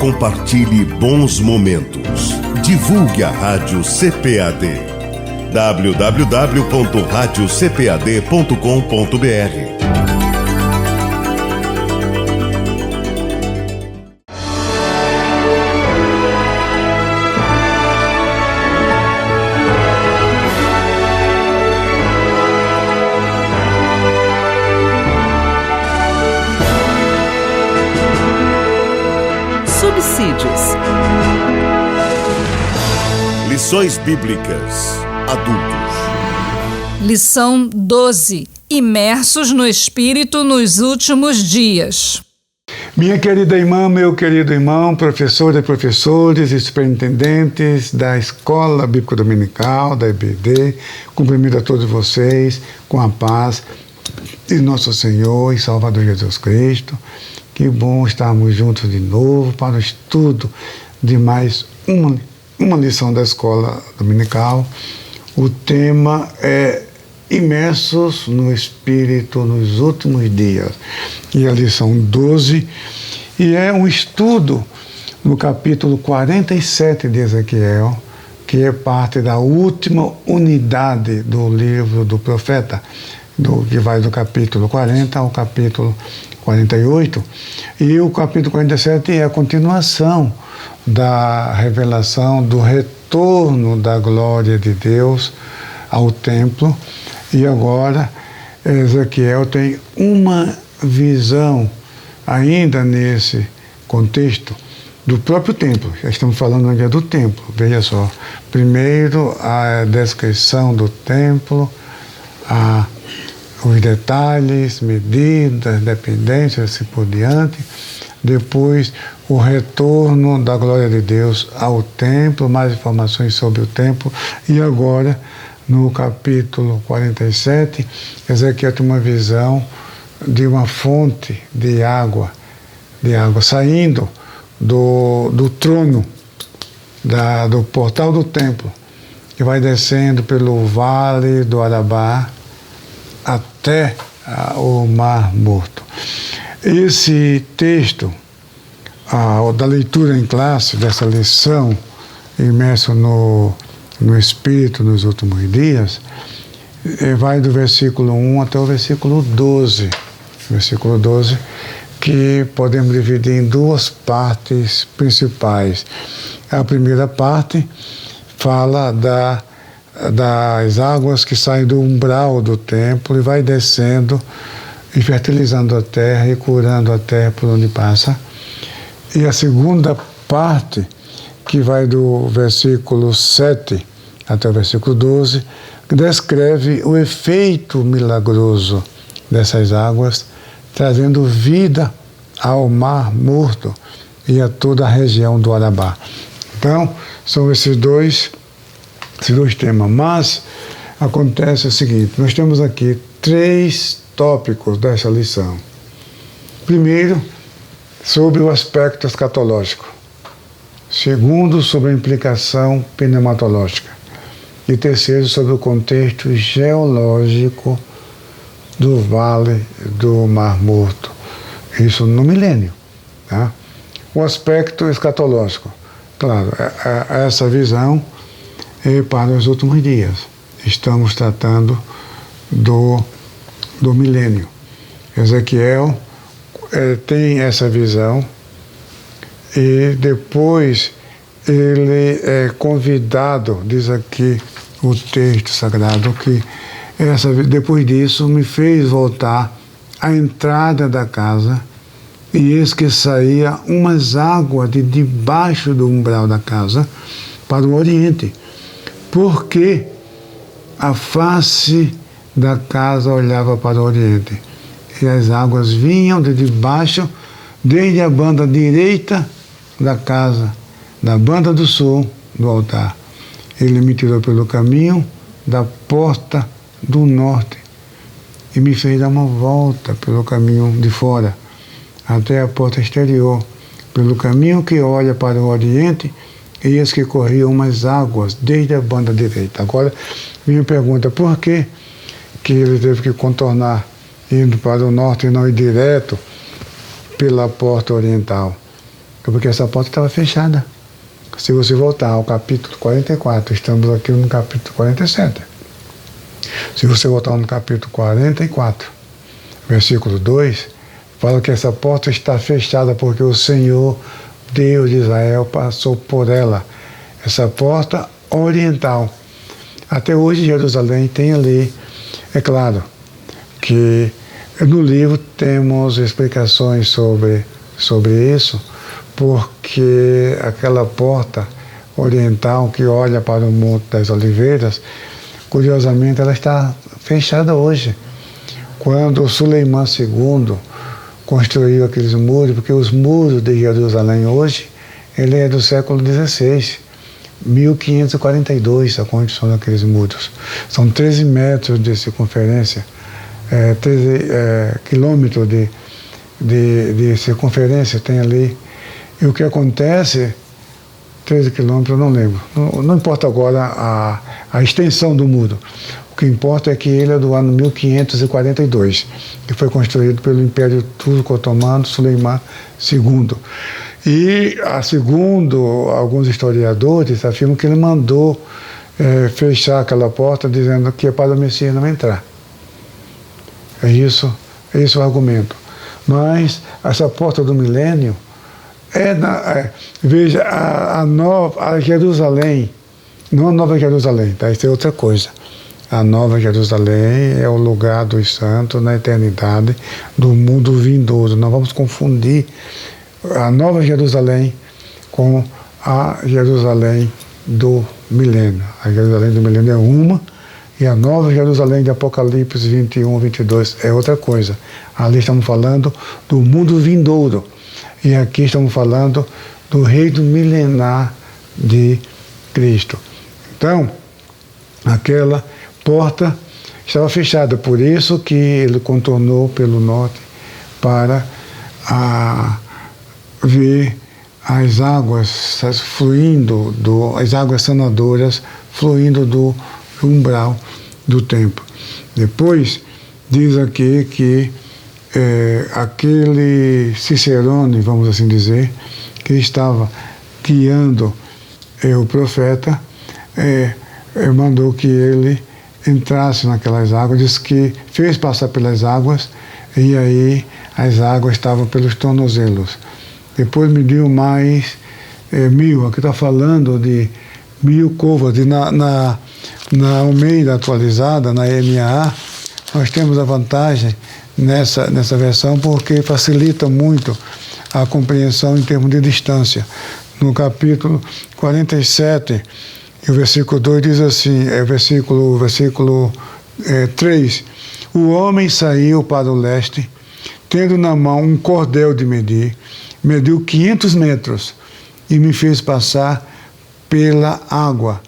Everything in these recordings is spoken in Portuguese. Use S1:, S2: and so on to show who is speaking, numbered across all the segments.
S1: compartilhe bons momentos. Divulgue a Rádio CPAD. www.radiocpad.com.br.
S2: Subsídios.
S1: Lições Bíblicas Adultos.
S2: Lição 12. Imersos no Espírito nos últimos dias.
S3: Minha querida irmã, meu querido irmão, professores e professores e superintendentes da Escola Bíblica Dominical, da EBD, cumprimento a todos vocês com a paz de nosso Senhor e Salvador Jesus Cristo. Que bom estarmos juntos de novo para o estudo de mais uma lição da Escola Dominical. O tema é Imersos no Espírito nos últimos dias. E a lição 12, e é um estudo no capítulo 47 de Ezequiel, que é parte da última unidade do livro do profeta, que vai do capítulo 40 ao capítulo 48, e o capítulo 47 é a continuação da revelação do retorno da glória de Deus ao templo. E agora Ezequiel tem uma visão ainda nesse contexto do próprio templo. Já estamos falando ainda do templo, veja só. Primeiro a descrição do templo, os detalhes, medidas, dependências, assim por diante. Depois, o retorno da glória de Deus ao templo, mais informações sobre o templo. E agora, no capítulo 47, Ezequiel tem uma visão de uma fonte de água saindo do trono, do portal do templo, que vai descendo pelo vale do Arabá, até o Mar Morto. Esse texto, da leitura em classe dessa lição, imerso no Espírito nos últimos dias, vai do versículo 1 até o versículo 12. Versículo 12, que podemos dividir em duas partes principais. A primeira parte fala das águas que saem do umbral do templo e vai descendo e fertilizando a terra e curando a terra por onde passa. E a segunda parte, que vai do versículo 7 até o versículo 12, descreve o efeito milagroso dessas águas, trazendo vida ao Mar Morto e a toda a região do Arabá. Então, são esses dois temas, mas acontece o seguinte: nós temos aqui 3 tópicos dessa lição. Primeiro, sobre o aspecto escatológico. Segundo, sobre a implicação pneumatológica. E terceiro, sobre o contexto geológico do Vale do Mar Morto. Isso no milênio. Tá? O aspecto escatológico. Claro, essa visão para os últimos dias. Estamos tratando do milênio. Ezequiel tem essa visão e depois ele é convidado, diz aqui o texto sagrado, que depois disso me fez voltar à entrada da casa, e eis que saía umas águas de debaixo do umbral da casa para o oriente, porque a face da casa olhava para o oriente, e as águas vinham de debaixo, desde a banda direita da casa, da banda do sul do altar. Ele me tirou pelo caminho da porta do norte e me fez dar uma volta pelo caminho de fora, até a porta exterior, pelo caminho que olha para o oriente, e eis que corriam umas águas desde a banda direita. Agora, minha pergunta: por que ele teve que contornar, indo para o norte e não ir direto pela porta oriental? É porque essa porta estava fechada. Se você voltar ao capítulo 44, estamos aqui no capítulo 47. Se você voltar no capítulo 44, versículo 2, fala que essa porta está fechada porque o Senhor, Deus de Israel, passou por ela. Essa porta oriental. Até hoje Jerusalém tem ali, é claro, que no livro temos explicações sobre isso, porque aquela porta oriental que olha para o Monte das Oliveiras, curiosamente ela está fechada hoje. Quando Suleimã II construiu aqueles muros, porque os muros de Jerusalém hoje, ele é do século XVI, 1542 a construção daqueles muros. São 13 metros de circunferência, 13 quilômetros de circunferência tem ali. E o que acontece, 13 quilômetros, eu não lembro. Não importa agora a extensão do muro. O que importa é que ele é do ano 1542, que foi construído pelo Império Turco Otomano Suleimã II. E, segundo alguns historiadores, afirmam que ele mandou fechar aquela porta, dizendo que é para o Messias não entrar. É isso o argumento. Mas essa porta do milênio veja, a Jerusalém, não a Nova Jerusalém, tá? Isso é outra coisa. A Nova Jerusalém é o lugar dos santos na eternidade do mundo vindouro. Não vamos confundir a Nova Jerusalém com a Jerusalém do milênio. A Jerusalém do milênio é uma, e a Nova Jerusalém de Apocalipse 21, 22 é outra coisa. Ali estamos falando do mundo vindouro. E aqui estamos falando do reino milenar de Cristo. Então, aquela porta estava fechada, por isso que ele contornou pelo norte para ver as águas fluindo, as águas sanadoras fluindo do umbral do templo. Depois, diz aqui que aquele Cicerone, vamos assim dizer, que estava guiando o profeta, mandou que ele entrasse naquelas águas, disse que fez passar pelas águas, e aí as águas estavam pelos tornozelos. Depois mediu mais 1000, aqui está falando de 1000 côvados. Na Almeida atualizada, na MAA, nós temos a vantagem nessa versão, porque facilita muito a compreensão em termos de distância. No capítulo 47, o versículo 2 diz assim, versículo 3, o homem saiu para o leste, tendo na mão um cordel de medir, mediu 500 metros e me fez passar pela água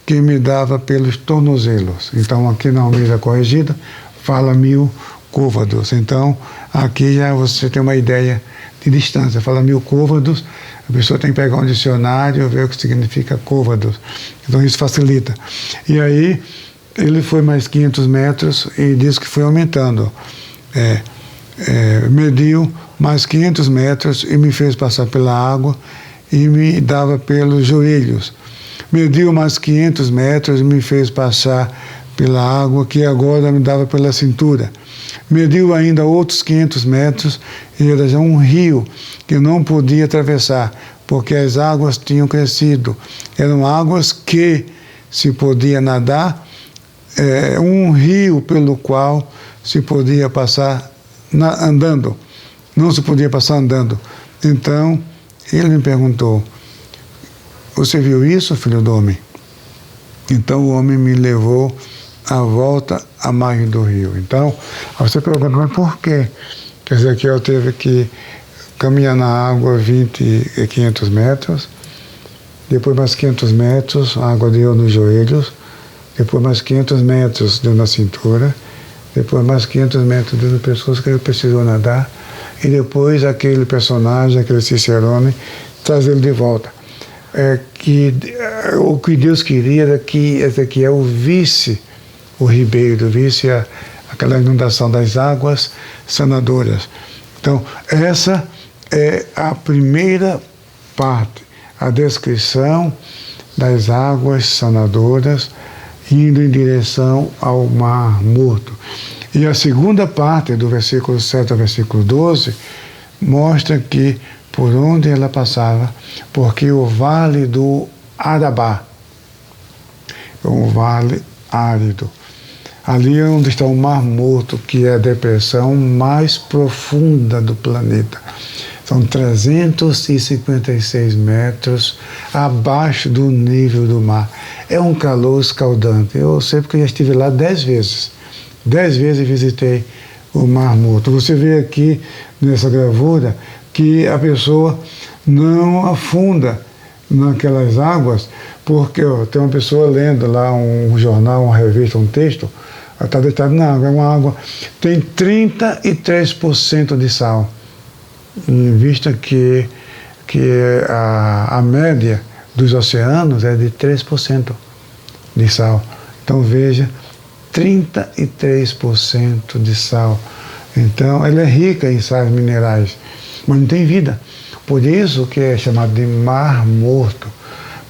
S3: que me dava pelos tornozelos. Então, aqui na Almeida Corrigida, fala 1000 côvados. Então, aqui já você tem uma ideia de distância. Fala 1000 côvados, a pessoa tem que pegar um dicionário, ver o que significa côvados. Então, isso facilita. E aí, ele foi mais 500 metros e diz que foi aumentando. Mediu mais 500 metros e me fez passar pela água e me dava pelos joelhos. Mediu mais 500 metros e me fez passar pela água, que agora me dava pela cintura. Mediu ainda outros 500 metros e era já um rio que não podia atravessar, porque as águas tinham crescido. Eram águas que se podia nadar, um rio pelo qual se podia passar andando. Não se podia passar andando. Então, ele me perguntou, você viu isso, filho do homem? Então o homem me levou à volta à margem do rio. Então, você pergunta, mas por quê? Que Ezequiel teve que caminhar na água 500 metros, depois mais 500 metros, a água deu nos joelhos, depois mais 500 metros deu na cintura, depois mais 500 metros deu no pescoço, que ele precisou nadar, e depois aquele personagem, aquele Cicerone, trazê-lo de volta. O que Deus queria era que Ezequiel visse o ribeiro, visse aquela inundação das águas sanadoras. Então, essa é a primeira parte, a descrição das águas sanadoras indo em direção ao Mar Morto. E a segunda parte, do versículo 7 ao versículo 12, mostra que por onde ela passava, porque o vale do Arabá, um vale árido, ali é onde está o Mar Morto, que é a depressão mais profunda do planeta. São 356 metros abaixo do nível do mar. É um calor escaldante. Eu sei porque eu já estive lá 10 vezes. 10 vezes visitei o Mar Morto. Você vê aqui nessa gravura que a pessoa não afunda naquelas águas, porque tem uma pessoa lendo lá um jornal, uma revista, um texto, está deitada na água. É uma água, tem 33% de sal. Em vista que a média dos oceanos é de 3% de sal. Então veja, 33% de sal. Então ela é rica em sais minerais, mas não tem vida. Por isso que é chamado de Mar Morto.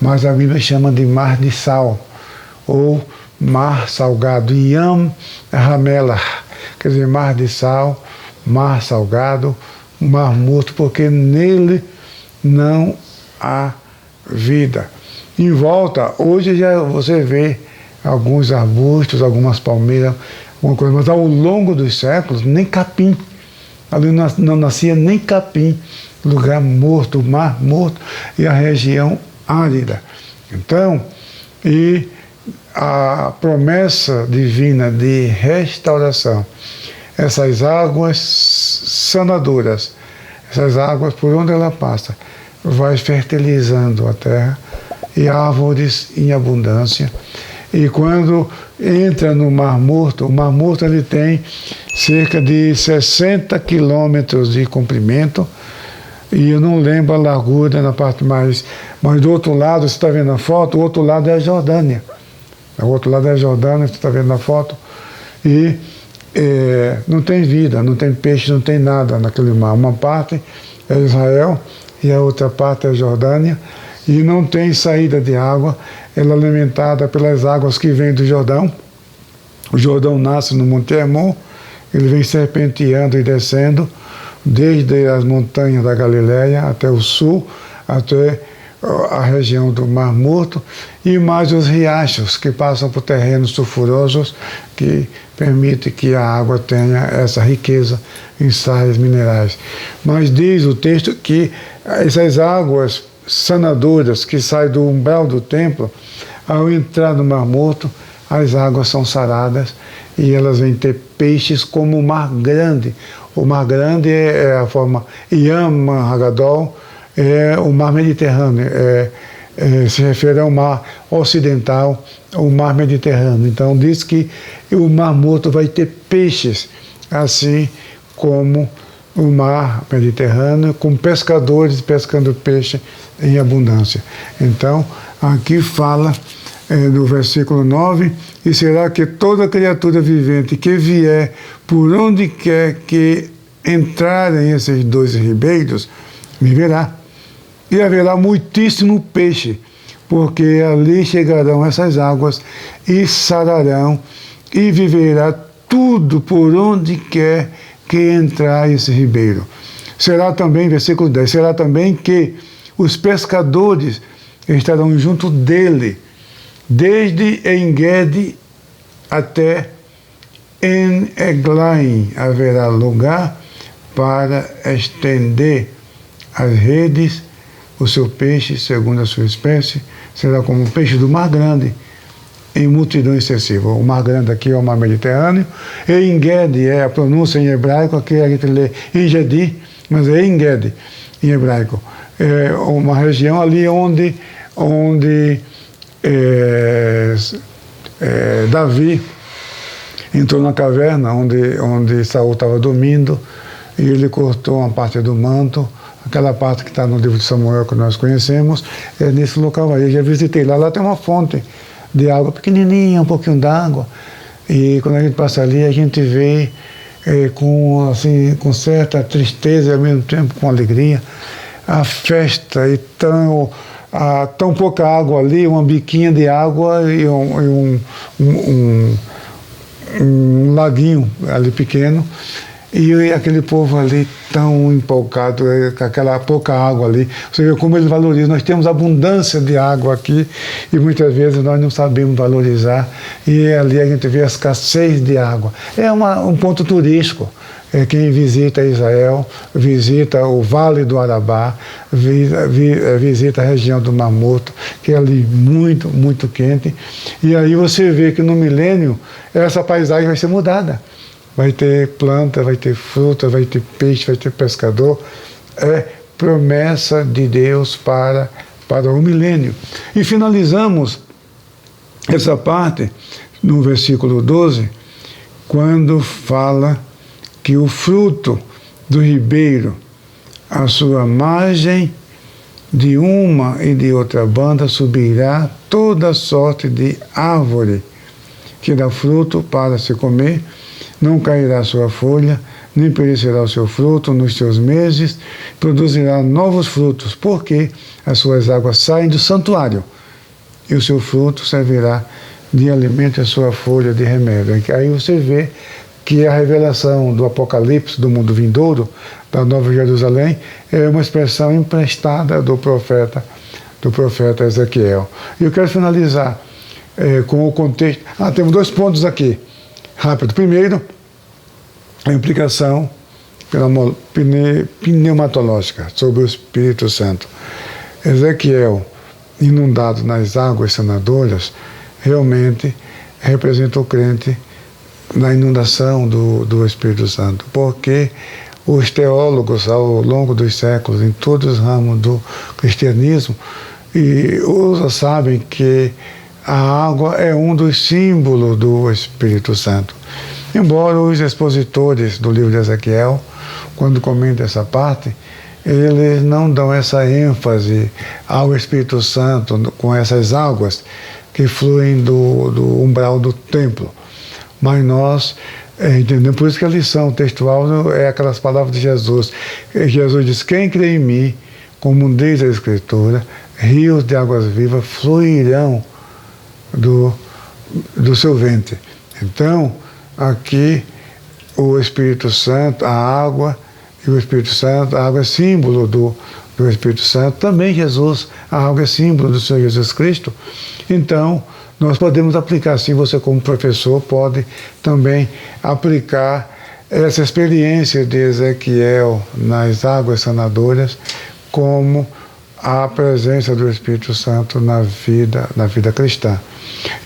S3: Mas a Bíblia chama de Mar de Sal, ou Mar Salgado, Yam Hamelah, quer dizer, Mar de Sal, Mar Salgado, Mar Morto, porque nele não há vida. Em volta, hoje já você vê alguns arbustos, algumas palmeiras, alguma coisa, mas ao longo dos séculos, nem capim. Ali não nascia nem capim, lugar morto, Mar Morto, e a região árida. Então, e a promessa divina de restauração, essas águas sanadoras, essas águas por onde ela passa, vai fertilizando a terra e árvores em abundância. E quando entra no Mar Morto, o Mar Morto ele tem cerca de 60 quilômetros de comprimento, e eu não lembro a largura na parte mais... Mas do outro lado, você está vendo a foto, o outro lado é a Jordânia. O outro lado é a Jordânia, você está vendo na foto, e não tem vida, não tem peixe, não tem nada naquele mar. Uma parte é Israel e a outra parte é a Jordânia, e não tem saída de água, ela é alimentada pelas águas que vêm do Jordão. O Jordão nasce no Monte Hermon, ele vem serpenteando e descendo, desde as montanhas da Galileia até o sul, até a região do Mar Morto, e mais os riachos que passam por terrenos sulfurosos que permitem que a água tenha essa riqueza em sais minerais. Mas diz o texto que essas águas sanadoras que saem do umbral do templo, ao entrar no Mar Morto, as águas são saradas e elas vêm ter peixes como o Mar Grande. O Mar Grande é a forma Yam Hagadol, é o Mar Mediterrâneo, se refere ao Mar Ocidental, o Mar Mediterrâneo. Então diz que o Mar Morto vai ter peixes, assim como o Mar Mediterrâneo, com pescadores pescando peixe em abundância. Então aqui fala no versículo 9, e será que toda criatura vivente que vier por onde quer que entrarem esses dois ribeiros, viverá. E haverá muitíssimo peixe, porque ali chegarão essas águas e sararão, e viverá tudo por onde quer que entrar esse ribeiro. Será também, versículo 10, será também que os pescadores estarão junto dele, desde En-Gedi até En-Eglaim haverá lugar para estender as redes. O seu peixe, segundo a sua espécie, será como o peixe do Mar Grande, em multidão excessiva. O Mar Grande aqui é o Mar Mediterrâneo, e En-Gedi é a pronúncia em hebraico, aqui a gente lê En-Gedi, mas é En-Gedi em hebraico. É uma região ali onde Davi entrou na caverna, onde Saul estava dormindo, e ele cortou uma parte do manto. Aquela parte que está no livro de Samuel, que nós conhecemos, é nesse local aí. Eu já visitei lá tem uma fonte de água pequenininha, um pouquinho d'água, e quando a gente passa ali, a gente vê com certa tristeza e ao mesmo tempo com alegria a festa e tão pouca água ali, uma biquinha de água e um laguinho ali pequeno, e aquele povo ali tão empolgado com aquela pouca água ali. Você vê como eles valorizam. Nós temos abundância de água aqui e muitas vezes nós não sabemos valorizar, e ali a gente vê a escassez de água. É um ponto turístico. Quem visita Israel, visita o Vale do Arabá, visita a região do Mar Morto, que é ali muito, muito quente. E aí você vê que no milênio essa paisagem vai ser mudada. Vai ter planta, vai ter fruta, vai ter peixe, vai ter pescador. É promessa de Deus para o milênio. E finalizamos essa parte no versículo 12, quando fala que o fruto do ribeiro, a sua margem, de uma e de outra banda subirá toda sorte de árvore que dá fruto para se comer, não cairá sua folha, nem perecerá o seu fruto nos seus meses, produzirá novos frutos, porque as suas águas saem do santuário, e o seu fruto servirá de alimento e a sua folha de remédio. Aí você vê que a revelação do Apocalipse, do mundo vindouro, da Nova Jerusalém, é uma expressão emprestada do profeta Ezequiel. E eu quero finalizar com o contexto. Temos 2 pontos aqui, rápido. Primeiro, a implicação pneumatológica sobre o Espírito Santo. Ezequiel, inundado nas águas sanadoras, realmente representa o crente na inundação do Espírito Santo, porque os teólogos, ao longo dos séculos, em todos os ramos do cristianismo, sabem que a água é um dos símbolos do Espírito Santo. Embora os expositores do livro de Ezequiel, quando comentam essa parte, eles não dão essa ênfase ao Espírito Santo com essas águas que fluem do umbral do templo. Mas nós entendemos, por isso que a lição textual é aquelas palavras de Jesus. Jesus diz: quem crê em mim, como diz a Escritura, rios de águas vivas fluirão do seu ventre. Então, aqui o Espírito Santo, a água e o Espírito Santo, a água é símbolo do Espírito Santo, também Jesus, a água é símbolo do Senhor Jesus Cristo. Então, nós podemos aplicar, assim, você como professor pode também aplicar essa experiência de Ezequiel nas águas sanadoras como a presença do Espírito Santo na vida cristã.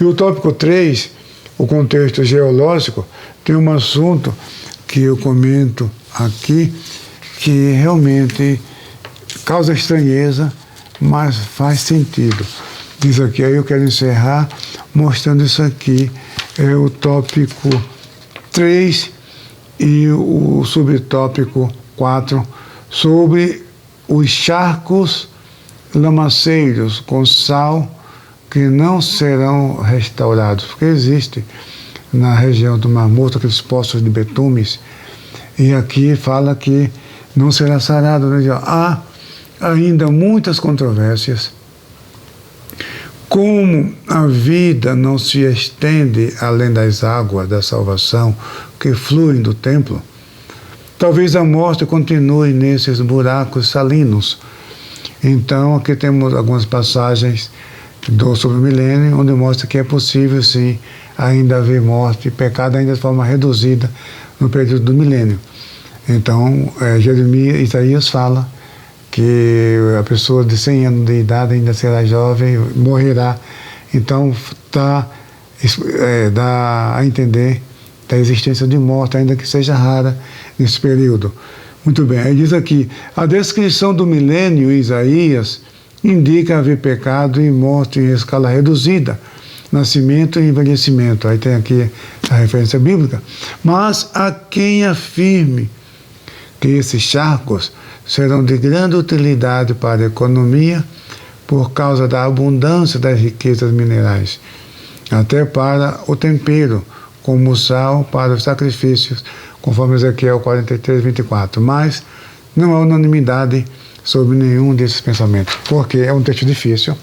S3: E o tópico 3, o contexto geológico, tem um assunto que eu comento aqui que realmente causa estranheza, mas faz sentido. Diz aqui, aí eu quero encerrar mostrando isso aqui, é o tópico 3 e o subtópico 4, sobre os charcos lamaceiros com sal que não serão restaurados, porque existe na região do Mar Morto aqueles poços de betumes, e aqui fala que não será sarado. Há ainda muitas controvérsias. Como a vida não se estende além das águas da salvação que fluem do templo, talvez a morte continue nesses buracos salinos. Então, aqui temos algumas passagens sobre o milênio, onde mostra que é possível, sim, ainda haver morte e pecado, ainda de forma reduzida no período do milênio. Então, Isaías fala que a pessoa de 100 anos de idade ainda será jovem, morrerá. Então, dá a entender da existência de morte, ainda que seja rara nesse período. Muito bem, aí diz aqui, a descrição do milênio, Isaías, indica haver pecado e morte em escala reduzida, nascimento e envelhecimento. Aí tem aqui a referência bíblica. Mas há quem afirme que esses charcos serão de grande utilidade para a economia por causa da abundância das riquezas minerais, até para o tempero, como o sal para os sacrifícios, conforme Ezequiel 43, 24. Mas não há unanimidade sobre nenhum desses pensamentos, porque é um texto difícil,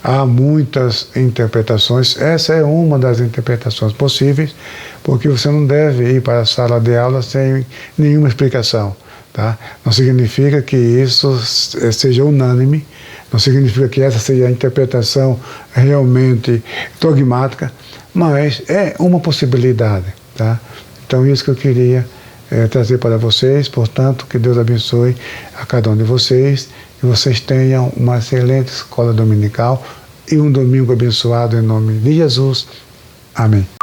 S3: há muitas interpretações, essa é uma das interpretações possíveis, porque você não deve ir para a sala de aula sem nenhuma explicação. Tá? Não significa que isso seja unânime, não significa que essa seja a interpretação realmente dogmática, mas é uma possibilidade. Tá? Então, isso que eu queria trazer para vocês. Portanto, que Deus abençoe a cada um de vocês, que vocês tenham uma excelente escola dominical e um domingo abençoado em nome de Jesus. Amém.